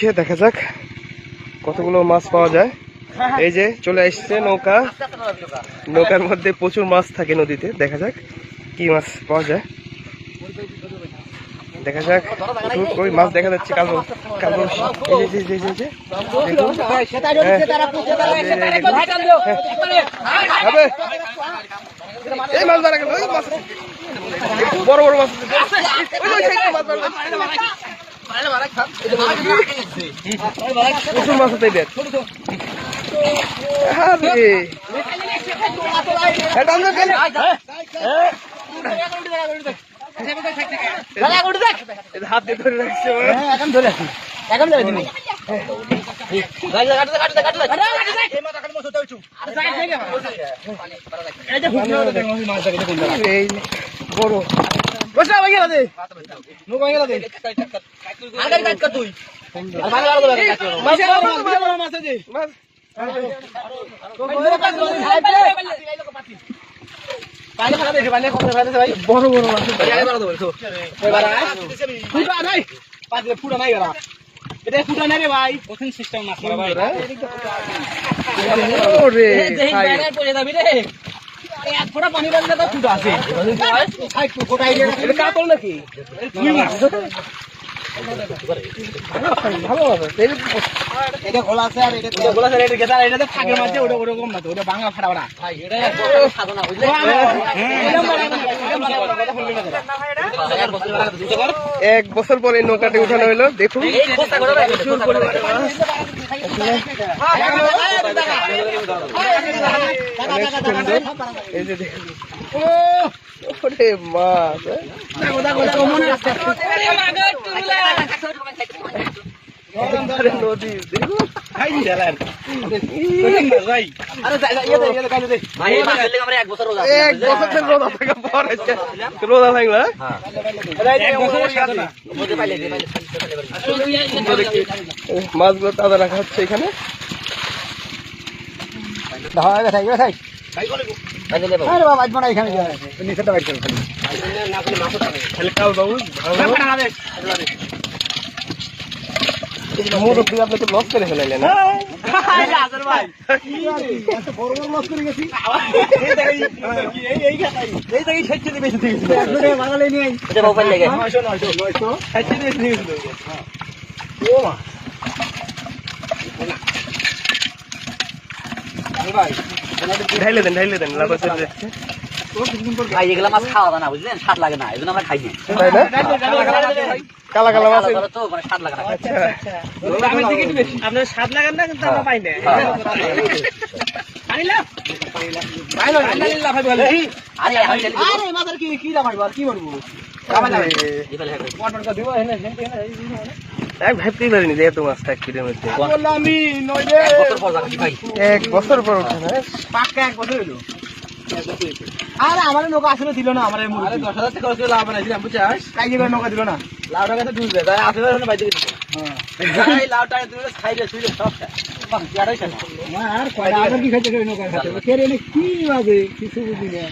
দেখা যাক কতগুলো মাছ পাওয়া যায়। এই যে চলে আসছে নৌকা, নৌকার মধ্যে প্রচুর মাছ থাকে নদীতে। দেখা যাক কি মাছ পাওয়া যায়। দেখা যাক ওই মাছ দেখা যাচ্ছে কালো কালো। এই মাছ ধরা গেল, বড় বড় মাছ, প্রচুর মাছ আছে। হাত দিয়ে ধরে রাখছে, এখন ধরে রাখি, এখন ধরে দিবি। বড় বসা হয়ে গেল দে, নৌকা হয়ে গেল দে, আর গাড়ি কাট কর তুই, আর ভালো ভালো দে মাছ মাছ আছে মাছ পানি ফালা দে, পানি কত ফালা দে ভাই, বড় বড় মাছ আগে বাড়া দে বলছো এবার ফুটা নাই, পাতে ফুটা নাই গরা, এটা ফুটা নাই রে ভাই, কঠিন সিস্টেম মাছ মারা ভাই। ওরে ভাই পড়ে যাবি রে, এক ফোঁটা পানি লাগলে তো ফুটা আছে, খাই ফোঁটা আইডিয়া এটা কাতল নাকি কি মাছ ভালো আছে, এটা খোলা আছে আর এটা খোলা আছে, এটা গেটা এটাতে ফাঁকে মারছে, ওটা ওরকম না তো, ওটা ভাঙা ফাটা ওটা ভাই, এটা সাধনা বুঝলে। এক বছর পরে নৌকাটি উঠানো হলো, দেখুন এই যে দেখুন মাছ নদী, দেখুন রোদা ভাঙলা মাছগুলো তাজা রাখা হচ্ছে এখানে। মুরব্বী আপনাকে লস করে ফেলাইলেন না, ঢাইলে দেন ঢাইলে দেন, লাভ আছে। এগুলা মাছ খাওয়া যায় না বুঝলেন, স্বাদ লাগে না, এই জন্য আমরা খাই না। কালা কালা মাছ তো মানে স্বাদ লাগে না, আপনার স্বাদ লাগান না, কিন্তু আমরা পাই না। ভাবতেই পারিনি যে এত মাছ থাকবে মধ্যে। এক বছর পর উঠে না, পাক্কা এক বছর হলো। আরে আমার নৌকা আসলে দিল না, আমার 10,000 টাকা খরচ করে লাভ বানাইছিলাম বুঝছিস, কাই দিবে নৌকা দিল না, লাভ টাকা তো ডুবে যায়, আসলে বাইরে দিতে হ্যাঁ লাভ টাকা দিলে খাইলে শুইলে সব বাহ, আর কয়টা আর কি খাইতে নৌকা খাইতে, কি বাজে কিছু বুঝি না।